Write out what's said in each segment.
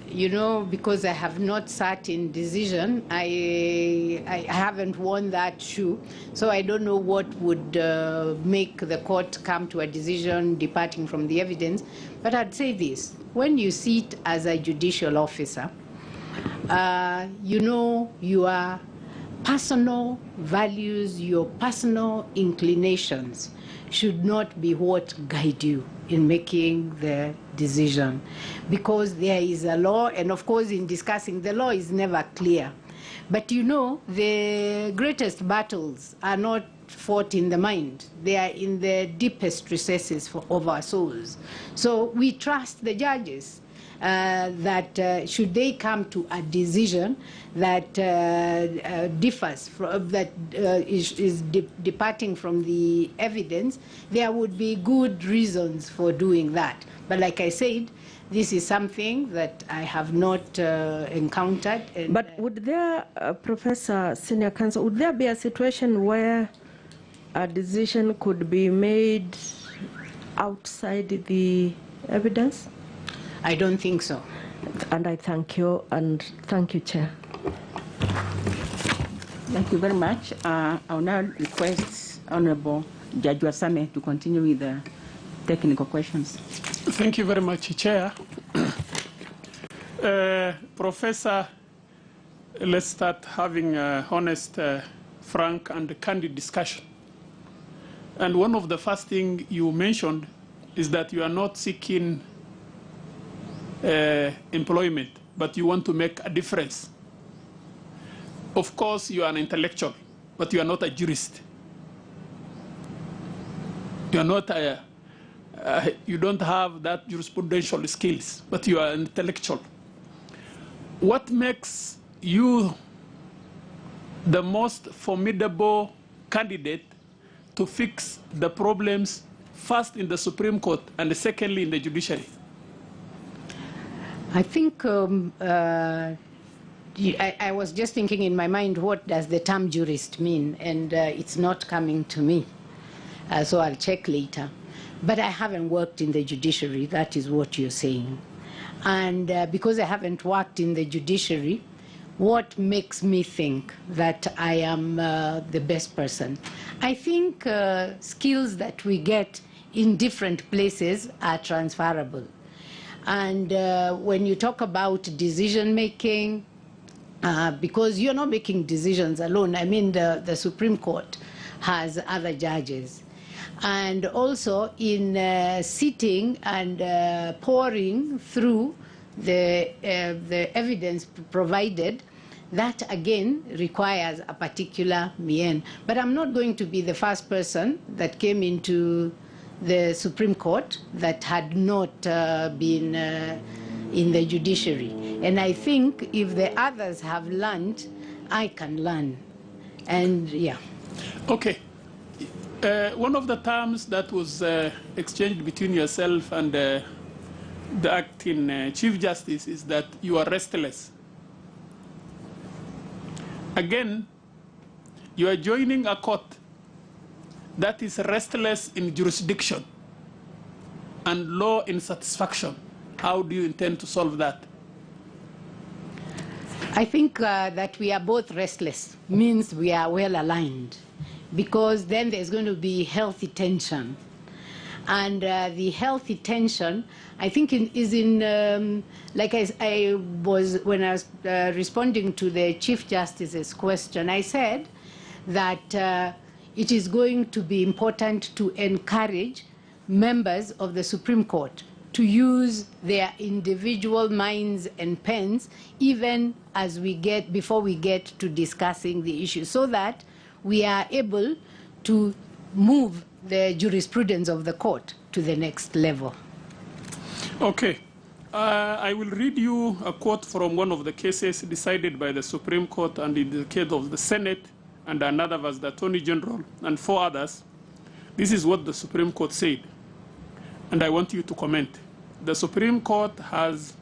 You know, because I have not sat in decision, I haven't worn that shoe, so I don't know what would make the court come to a decision departing from the evidence. But I'd say this: when you sit as a judicial officer, you know your personal values, your personal inclinations should not be what guide you in making the decision, because there is a law, and of course in discussing the law is never clear. But you know, the greatest battles are not fought in the mind, they are in the deepest recesses of our souls. So we trust the judges that should they come to a decision that differs from, is departing from the evidence, there would be good reasons for doing that. But like I said, this is something that I have not encountered. And, but would there, Professor Senior Counsel, would there be a situation where a decision could be made outside the evidence? I don't think so. And I thank you, and thank you, Chair. Thank you very much. I'll now request Honorable Judge Wasame to continue with the technical questions. Thank you very much, Chair. Professor, let's start having an honest, frank, and candid discussion. And one of the first things you mentioned is that you are not seeking employment, but you want to make a difference. Of course, you are an intellectual, but you are not a jurist. You are not you don't have that jurisprudential skills, but you are an intellectual. What makes you the most formidable candidate to fix the problems, first in the Supreme Court and secondly in the judiciary? I think I was just thinking in my mind, what does the term jurist mean? And it's not coming to me. So I'll check later. But I haven't worked in the judiciary, that is what you're saying. And because I haven't worked in the judiciary, what makes me think that I am the best person? I think skills that we get in different places are transferable. And when you talk about decision making, because you're not making decisions alone, I mean the Supreme Court has other judges. And also in sitting and pouring through the evidence provided, that again requires a particular mien. But I'm not going to be the first person that came into the Supreme Court that had not been in the judiciary. And I think if the others have learned, I can learn. And yeah. Okay. One of the terms that was exchanged between yourself and the acting Chief Justice is that you are restless. Again, you are joining a court that is restless in jurisdiction and law insatisfaction. How do you intend to solve that? I think that we are both restless means we are well aligned, because then there's going to be healthy tension. And the healthy tension, I think, is in, like I was, when I was responding to the Chief Justice's question, I said that it is going to be important to encourage members of the Supreme Court to use their individual minds and pens, even as we get, before we get to discussing the issue, so that we are able to move the jurisprudence of the court to the next level. Okay. I will read you a quote from one of the cases decided by the Supreme Court, and in the case of the Senate, and another was the Attorney General, and 4 others. This is what the Supreme Court said, and I want you to comment. The Supreme Court has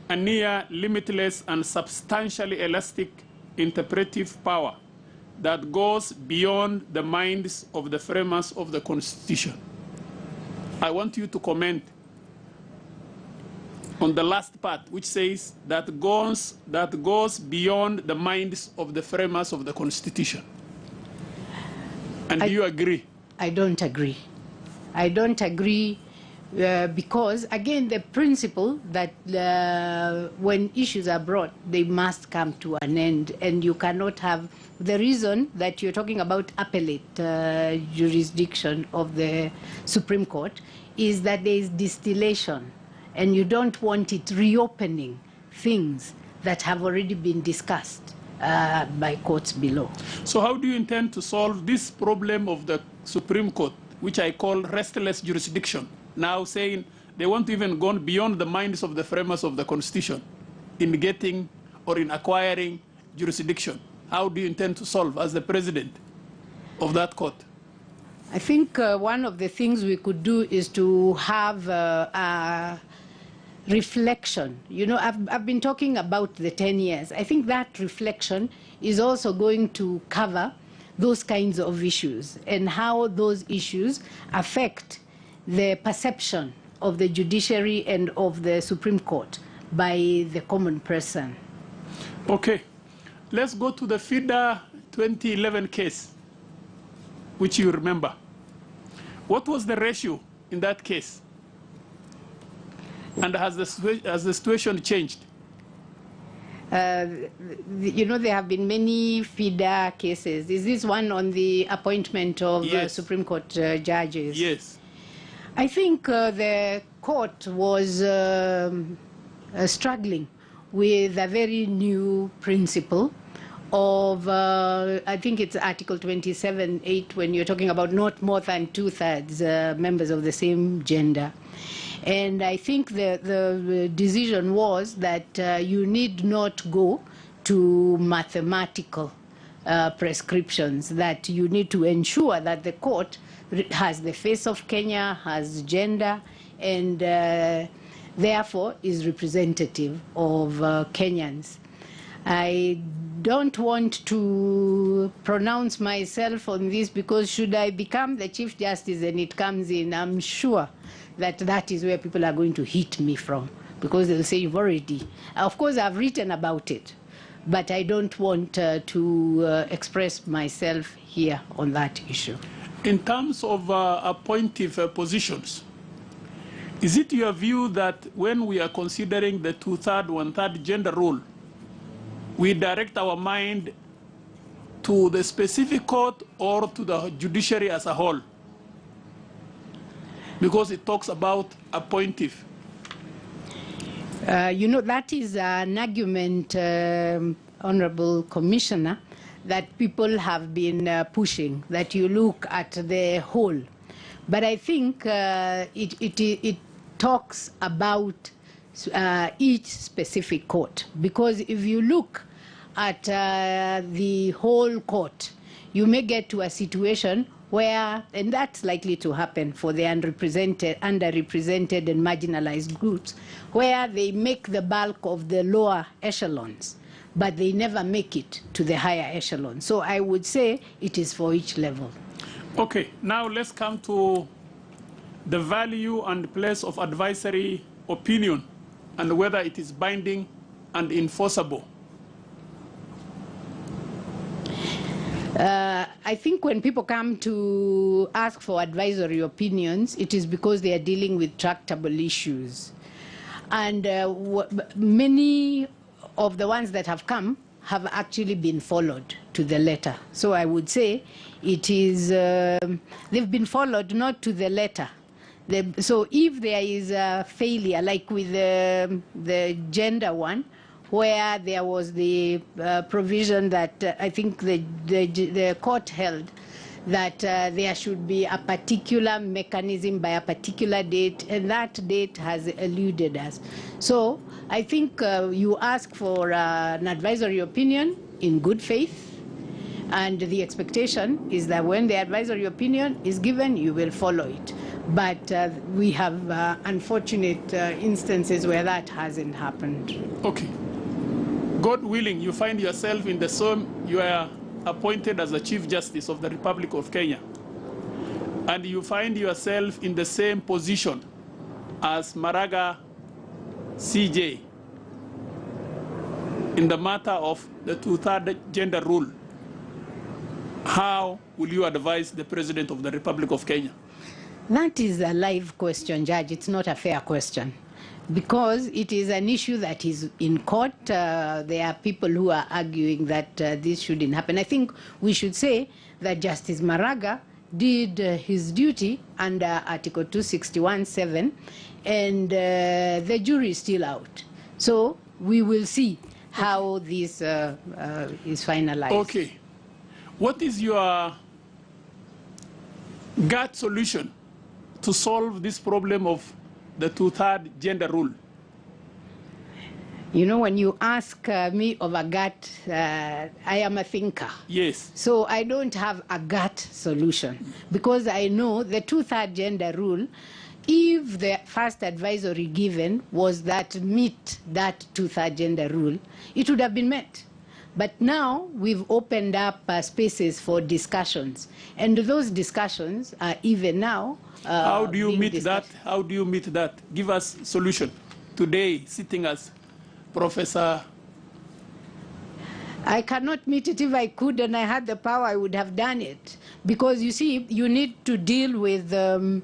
a near limitless and substantially elastic interpretive power that goes beyond the minds of the framers of the Constitution. I want you to comment. on the last part, which says that goes beyond the minds of the framers of the Constitution. And do you agree? I don't agree. I don't agree because, again, the principle that when issues are brought, they must come to an end, and you cannot have the reason that you're talking about appellate jurisdiction of the Supreme Court is that there is distillation, and you don't want it reopening things that have already been discussed by courts below. So how do you intend to solve this problem of the Supreme Court, which I call restless jurisdiction, now saying they want to even go beyond the minds of the framers of the Constitution in getting or in acquiring jurisdiction? How do you intend to solve as the president of that court? I think one of the things we could do is to have a reflection. You know, I've been talking about the 10 years. I think that reflection is also going to cover those kinds of issues and how those issues affect the perception of the judiciary and of the Supreme Court by the common person. Okay. Let's go to the FIDA 2011 case, which you remember. What was the ratio in that case? And has the situation changed? You know, there have been many FIDA cases. Is this one on the appointment of Supreme Court judges? Yes. I think the court was struggling with a very new principle of, I think it's Article 27(8), when you're talking about not more than 2/3 members of the same gender. And I think the decision was that you need not go to mathematical prescriptions, that you need to ensure that the court has the face of Kenya, has gender, and therefore is representative of Kenyans. I don't want to pronounce myself on this because should I become the Chief Justice and it comes in, I'm sure that that is where people are going to hit me from, because they'll say you've already. Of course, I've written about it, but I don't want to express myself here on that issue. In terms of appointive positions, is it your view that when we are considering the 2/3, 1/3 gender rule, we direct our mind to the specific court or to the judiciary as a whole? Because it talks about appointive. You know, that is an argument, Honorable Commissioner, that people have been pushing, that you look at the whole. But I think it talks about each specific court, because if you look at the whole court, you may get to a situation where, and that's likely to happen for the underrepresented and marginalized groups, where they make the bulk of the lower echelons, but they never make it to the higher echelon. So I would say it is for each level. Okay, now let's come to the value and place of advisory opinion and whether it is binding and enforceable. I think when people come to ask for advisory opinions, it is because they are dealing with tractable issues. And many of the ones that have come have actually been followed to the letter. So I would say it is, they've been followed not to the letter. So if there is a failure, like with the gender one, where there was the provision that I think the court held that there should be a particular mechanism by a particular date, and that date has eluded us. So I think you ask for an advisory opinion in good faith, and the expectation is that when the advisory opinion is given, you will follow it. But we have unfortunate instances where that hasn't happened. Okay. God willing, you find yourself in the same, you are appointed as the Chief Justice of the Republic of Kenya, and you find yourself in the same position as Maraga CJ in the matter of the two-third gender rule, how will you advise the President of the Republic of Kenya? That is a live question, Judge. It's not a fair question, because it is an issue that is in court. There are people who are arguing that this shouldn't happen. I think we should say that Justice Maraga did his duty under Article 261(7), and the jury is still out. So we will see how this is finalized. Okay. What is your gut solution to solve this problem of the two-third gender rule? You know, when you ask me of a gut, I am a thinker. Yes. So I don't have a gut solution, because I know the two-third gender rule, if the first advisory given was that meet that two-third gender rule, it would have been met. But now we've opened up spaces for discussions, and those discussions are even now how do you meet discussed. that? How do you meet that? Give us solution. Today, sitting as Professor. I cannot meet it. If I could and I had the power, I would have done it. Because you see, you need to deal with the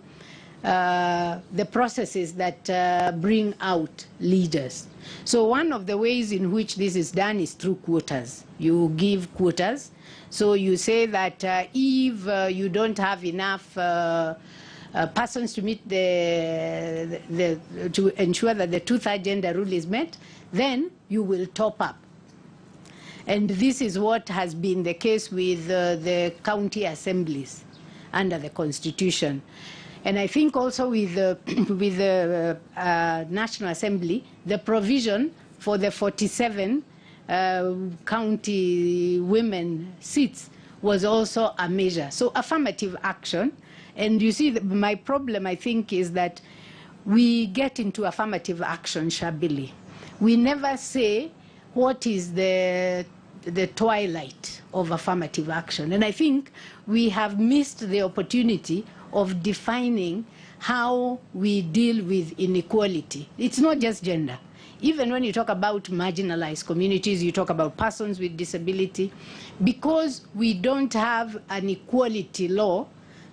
processes that bring out leaders. So one of the ways in which this is done is through quotas. You give quotas. So you say that if you don't have enough persons to meet to ensure that the two-third gender rule is met, then you will top up. And this is what has been the case with the county assemblies under the Constitution. And I think also with the National Assembly, the provision for the 47 county women seats was also a measure. So affirmative action. And you see, my problem, I think, is that we get into affirmative action shabbily. We never say what is the twilight of affirmative action. And I think we have missed the opportunity of defining how we deal with inequality. It's not just gender. Even when you talk about marginalized communities, you talk about persons with disability, because we don't have an equality law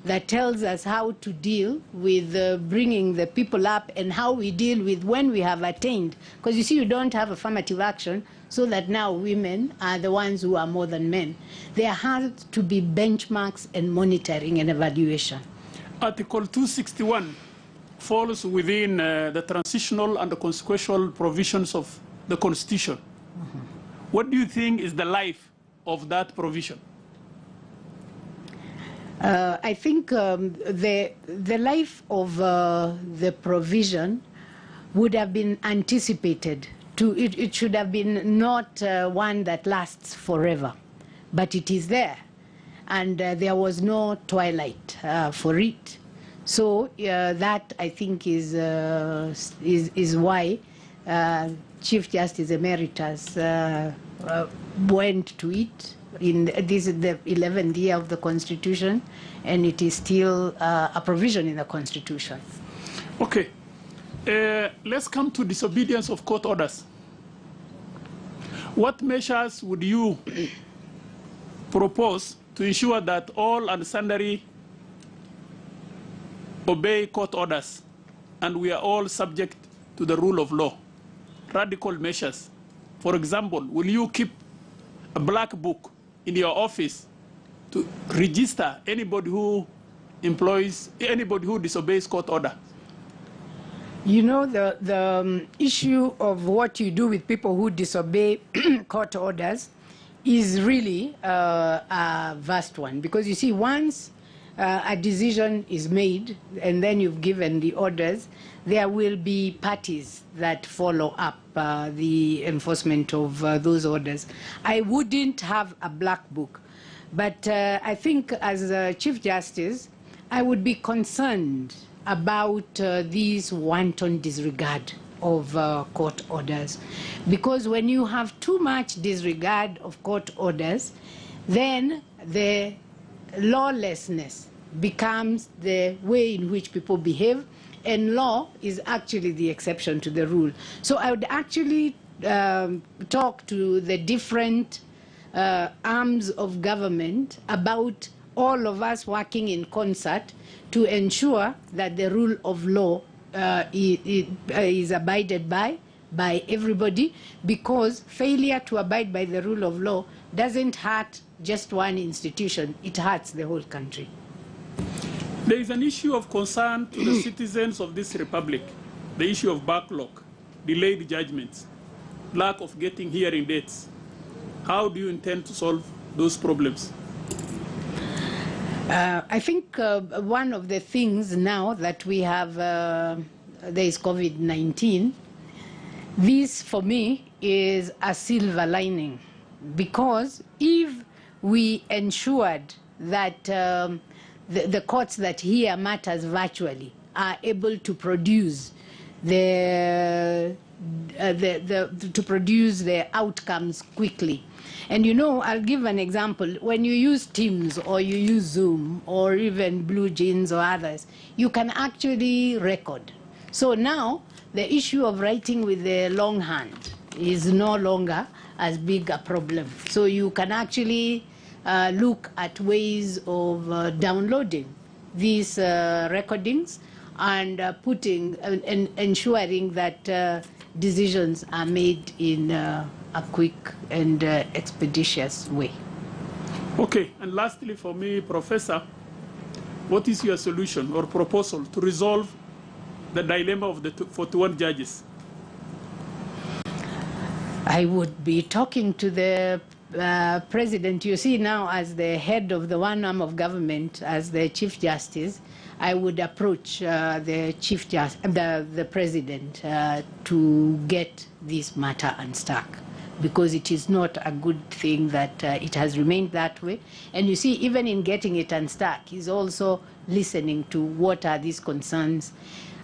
that tells us how to deal with bringing the people up, and how we deal with when we have attained. Because you see, you don't have affirmative action so that now women are the ones who are more than men. There has to be benchmarks and monitoring and evaluation. Article 261 falls within the transitional and the consequential provisions of the Constitution. Mm-hmm. What do you think is the life of that provision? I think the life of the provision would have been anticipated. It should have been not one that lasts forever, but it is there. And there was no twilight for it. So that, I think, is why Chief Justice Emeritus went to it. This is the 11th year of the Constitution, and it is still a provision in the Constitution. Okay. Let's come to disobedience of court orders. What measures would you propose to ensure that all and sundry obey court orders and we are all subject to the rule of law? Radical measures. For example, will you keep a black book in your office to register anybody who disobeys court order? You know, the issue of what you do with people who disobey court orders is really a vast one, because you see, once a decision is made and then you've given the orders, there will be parties that follow up the enforcement of those orders. I wouldn't have a black book, but I think as a Chief Justice, I would be concerned about these wanton disregard of court orders. Because when you have too much disregard of court orders, then the lawlessness becomes the way in which people behave, and law is actually the exception to the rule. So I would actually talk to the different arms of government about all of us working in concert to ensure that the rule of law is abided by everybody, because failure to abide by the rule of law doesn't hurt just one institution, it hurts the whole country. There is an issue of concern to the citizens of this republic, the issue of backlog, delayed judgments, lack of getting hearing dates. How do you intend to solve those problems? I think one of the things now that we have, there is COVID-19, this for me is a silver lining, because if we ensured that the courts that hear matters virtually are able to produce the outcomes quickly. And you know, I'll give an example. When you use Teams or you use Zoom or even Blue Jeans or others, you can actually record. So now the issue of writing with the long hand is no longer as big a problem. So you can actually look at ways of downloading these recordings and ensuring that decisions are made in a quick and expeditious way. Okay, and lastly for me, Professor, what is your solution or proposal to resolve the dilemma of the 41 judges? I would be talking to the President. You see, now as the head of the one arm of government, as the Chief Justice, I would approach the President to get this matter unstuck, because it is not a good thing that it has remained that way. And you see, even in getting it unstuck, he's also listening to what are these concerns.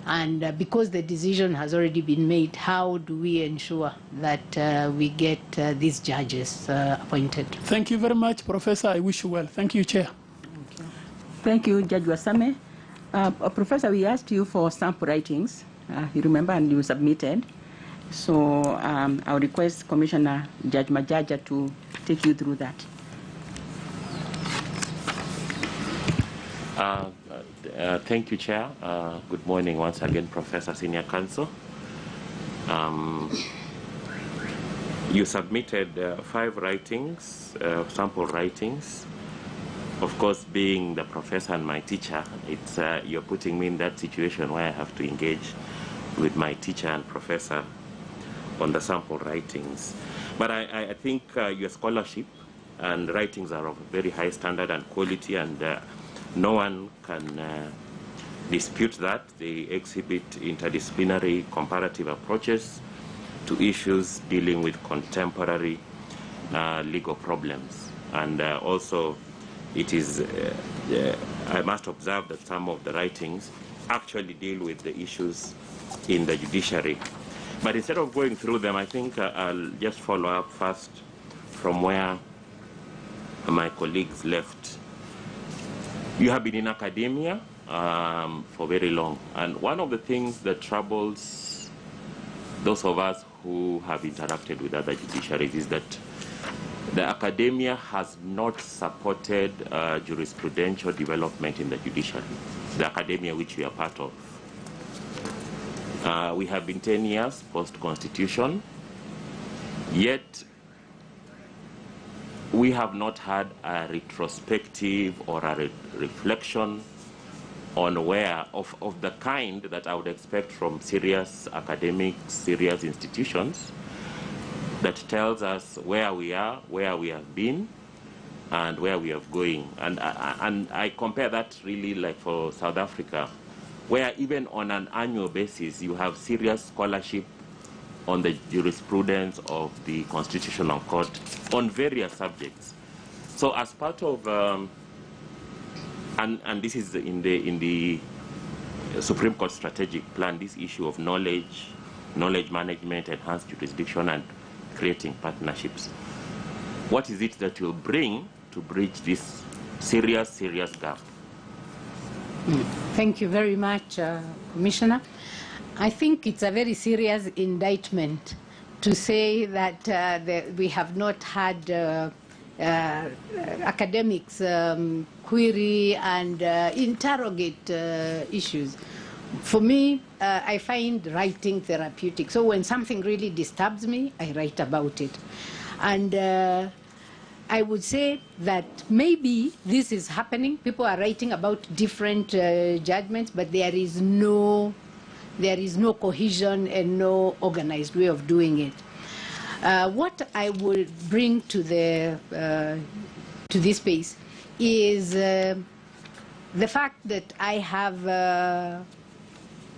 And because the decision has already been made, how do we ensure that we get these judges appointed? Thank you very much, Professor. I wish you well. Thank you, Chair. Thank you, Judge Wasame. Professor, we asked you for sample writings, you remember, and you submitted. So I'll request Commissioner Judge Majaja to take you through that. Thank you, Chair. Good morning once again, Professor Senior Counsel. You submitted 5 writings, sample writings. Of course, being the professor and my teacher, it's you're putting me in that situation where I have to engage with my teacher and professor on the sample writings. But I think your scholarship and writings are of very high standard and quality, and no one can dispute that. They exhibit interdisciplinary comparative approaches to issues dealing with contemporary legal problems. And also, it is, I must observe that some of the writings actually deal with the issues in the judiciary. But instead of going through them, I think I'll just follow up first from where my colleagues left. You have been in academia for very long, and one of the things that troubles those of us who have interacted with other judiciaries is that the academia has not supported jurisprudential development in the judiciary, the academia which we are part of. We have been 10 years post-constitution, yet we have not had a retrospective or a reflection on where, of the kind that I would expect from serious academics, serious institutions, that tells us where we are, where we have been, and where we are going. And I compare that really like for South Africa, where even on an annual basis, you have serious scholarship on the jurisprudence of the Constitutional Court on various subjects. So as part of, and this is in the Supreme Court strategic plan, this issue of knowledge management, enhanced jurisdiction, and creating partnerships. What is it that will bring to bridge this serious gap? Thank you very much, Commissioner. I think it's a very serious indictment to say that we have not had academics query and interrogate issues. For me, I find writing therapeutic. So when something really disturbs me, I write about it. And I would say that maybe this is happening. People are writing about different judgments, but there is no cohesion and no organized way of doing it. What I will bring to this space is the fact that I have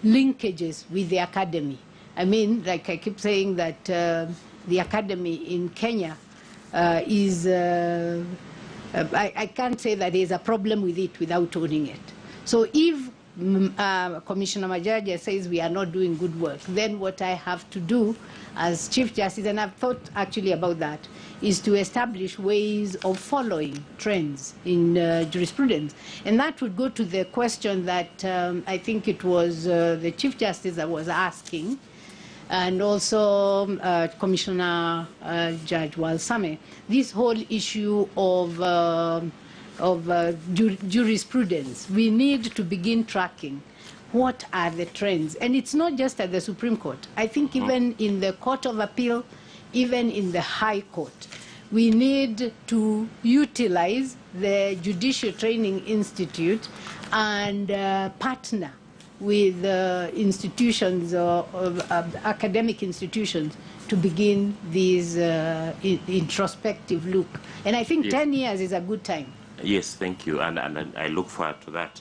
linkages with the academy. I mean, like I keep saying that the academy in Kenya is, I can't say that there's a problem with it without owning it. So if Commissioner Majaja says we are not doing good work, then what I have to do as Chief Justice, and I've thought actually about that, is to establish ways of following trends in jurisprudence. And that would go to the question that I think it was the Chief Justice that was asking, and also Commissioner Judge Walsame, this whole issue of jurisprudence. We need to begin tracking what are the trends. And it's not just at the Supreme Court. I think even in the Court of Appeal, even in the High Court, we need to utilize the Judicial Training Institute and partner with institutions, academic institutions, to begin this introspective look. And I think 10 years is a good time. Yes, thank you, and I look forward to that.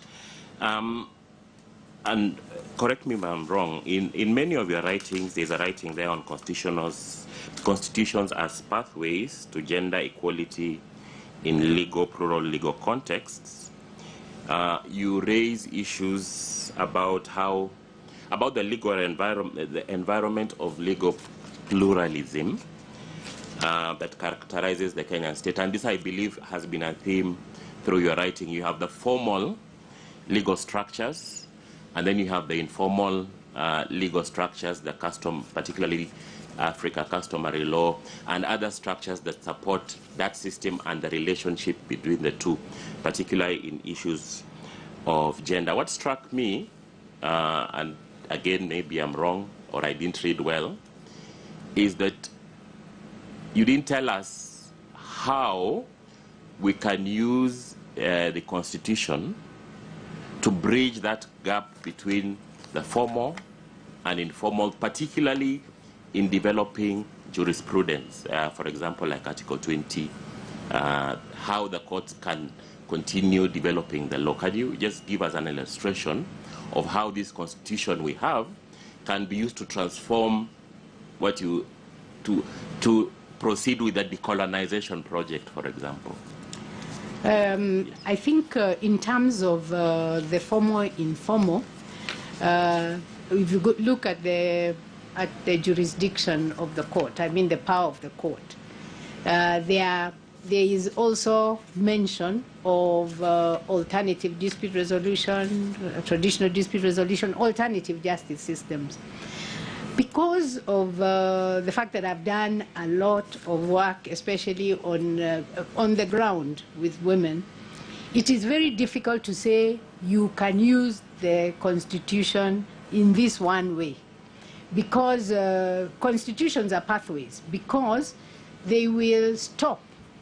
And correct me if I'm wrong, in many of your writings, there's a writing there on constitutions as pathways to gender equality in plural legal contexts. You raise issues about the legal environment, the environment of legal pluralism that characterizes the Kenyan state. And this, I believe, has been a theme through your writing. You have the formal legal structures, and then you have the informal legal structures, the particularly Africa customary law, and other structures that support that system and the relationship between the two, particularly in issues of gender. What struck me, and again, maybe I'm wrong or I didn't read well, is that you didn't tell us how we can use the Constitution to bridge that gap between the formal and informal, particularly in developing jurisprudence. For example, like Article 20, how the courts can continue developing the law. Can you just give us an illustration of how this Constitution we have can be used to transform what to proceed with the decolonization project, for example? I think in terms of the formal, informal, if you look at the jurisdiction of the court, I mean the power of the court, there is also mention of alternative dispute resolution, traditional dispute resolution, alternative justice systems. Because of the fact that I've done a lot of work, especially on the ground with women, it is very difficult to say you can use the Constitution in this one way. Because constitutions are pathways, because they will stop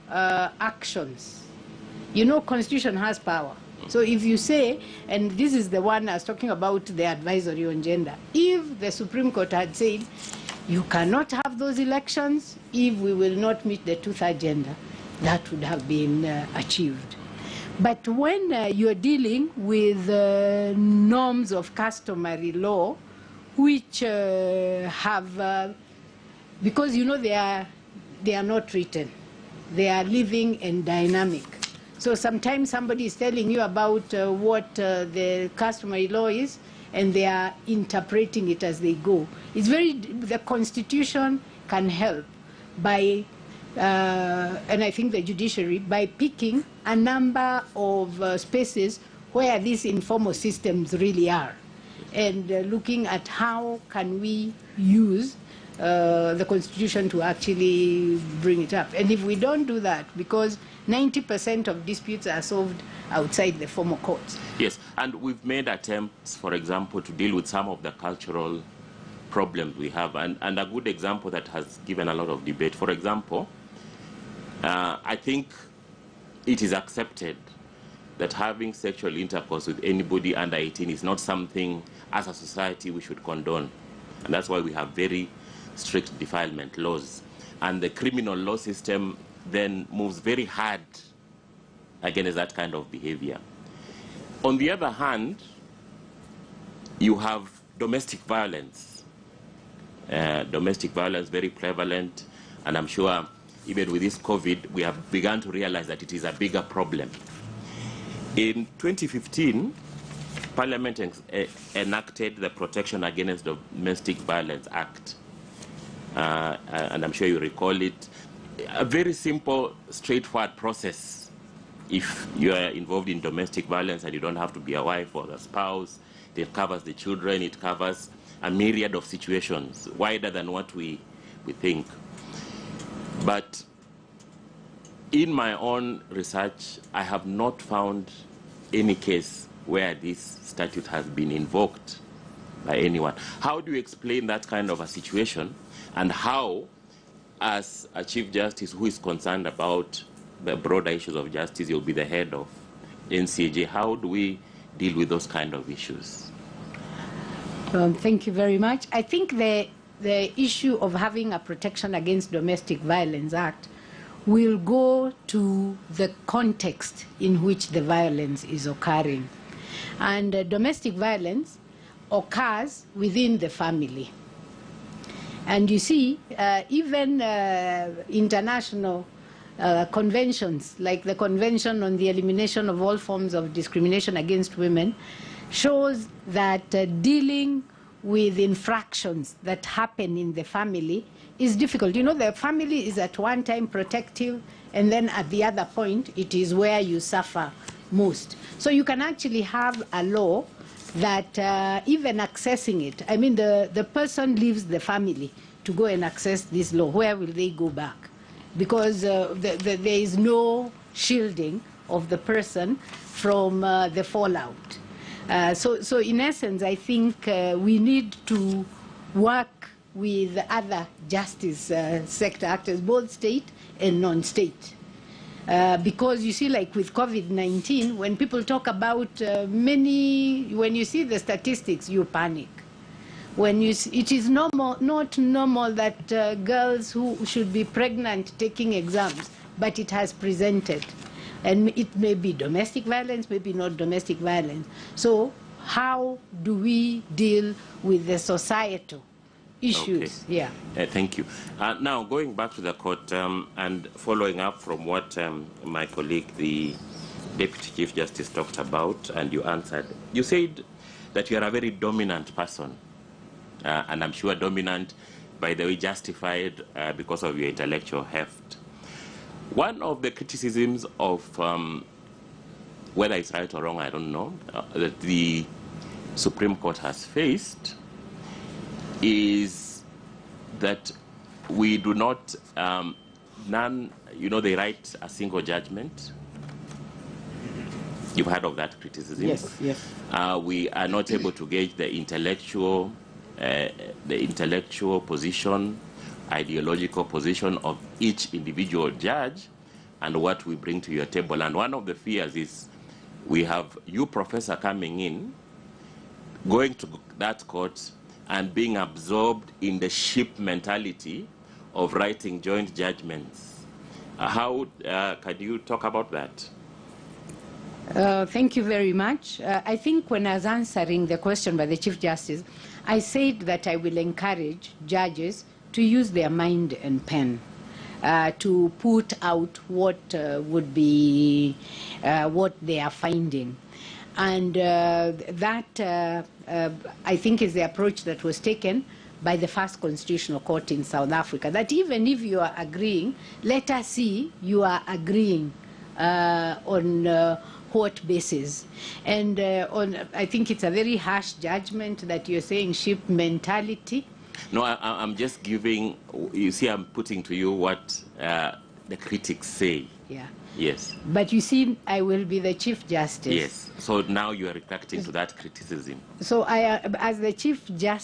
actions. You know, Constitution has power. So if you say, and this is the one I was talking about, the advisory on gender, if the Supreme Court had said, you cannot have those elections if we will not meet the two-thirds agenda, that would have been achieved. But when you're dealing with norms of customary law, which have, because you know they are not written, they are living and dynamic. So sometimes somebody is telling you about what the customary law is, and they are interpreting it as they go. It's the Constitution can help by, and I think the judiciary, by picking a number of spaces where these informal systems really are, and looking at how can we use the Constitution to actually bring it up. And if we don't do that, because 90% of disputes are solved outside the formal courts. Yes, and we've made attempts, for example, to deal with some of the cultural problems we have, and a good example that has given a lot of debate. For example, I think it is accepted that having sexual intercourse with anybody under 18 is not something, as a society, we should condone. And that's why we have very strict defilement laws. And the criminal law system then moves very hard against that kind of behavior. On the other hand, you have domestic violence. Domestic violence very prevalent, and I'm sure even with this COVID, we have begun to realize that it is a bigger problem. In 2015, Parliament enacted the Protection Against Domestic Violence Act, and I'm sure you recall it. A very simple, straightforward process. If you are involved in domestic violence and you don't have to be a wife or a spouse, it covers the children, it covers a myriad of situations, wider than what we think. But in my own research, I have not found any case where this statute has been invoked by anyone. How do you explain that kind of a situation, and how, as a Chief Justice who is concerned about the broader issues of justice, you'll be the head of NCAJ, how do we deal with those kind of issues? Thank you very much. I think the issue of having a Protection Against Domestic Violence Act will go to the context in which the violence is occurring. And domestic violence occurs within the family. And you see, even international conventions, like the Convention on the Elimination of All Forms of Discrimination Against Women, shows that dealing with infractions that happen in the family is difficult. You know, the family is at one time protective, and then at the other point, it is where you suffer most. So you can actually have a law that even accessing it, I mean, the person leaves the family to go and access this law. Where will they go back? Because there is no shielding of the person from the fallout. So in essence, I think we need to work with other justice sector actors, both state and non-state. Because you see, like with COVID-19, when people talk about when you see the statistics, you panic. It is not normal that girls who should be pregnant taking exams, but it has presented. And it may be domestic violence, maybe not domestic violence. So how do we deal with the societal issues? Okay. Yeah. Thank you. Now, going back to the court and following up from what my colleague, the Deputy Chief Justice, talked about, and you answered, you said that you are a very dominant person. And I'm sure dominant, by the way, justified because of your intellectual heft. One of the criticisms of, whether it's right or wrong, I don't know, that the Supreme Court has faced is that we do not, they write a single judgment. You've heard of that criticism? Yes, yes. We are not able to gauge the intellectual position, ideological position of each individual judge and what we bring to your table. And one of the fears is we have you, professor, coming in, going to that court and being absorbed in the ship mentality of writing joint judgments. How can you talk about that? Thank you very much. I think when I was answering the question by the Chief Justice, I said that I will encourage judges to use their mind and pen to put out what would be what they are finding. And that, I think, is the approach that was taken by the first constitutional court in South Africa, that even if you are agreeing, let us see you are agreeing on what basis? And I think it's a very harsh judgment that you're saying ship mentality. No, I'm just giving, you see, I'm putting to you what the critics say. Yeah. Yes. But you see, I will be the Chief Justice. Yes. So now you are reacting to that criticism. So as the Chief Justice,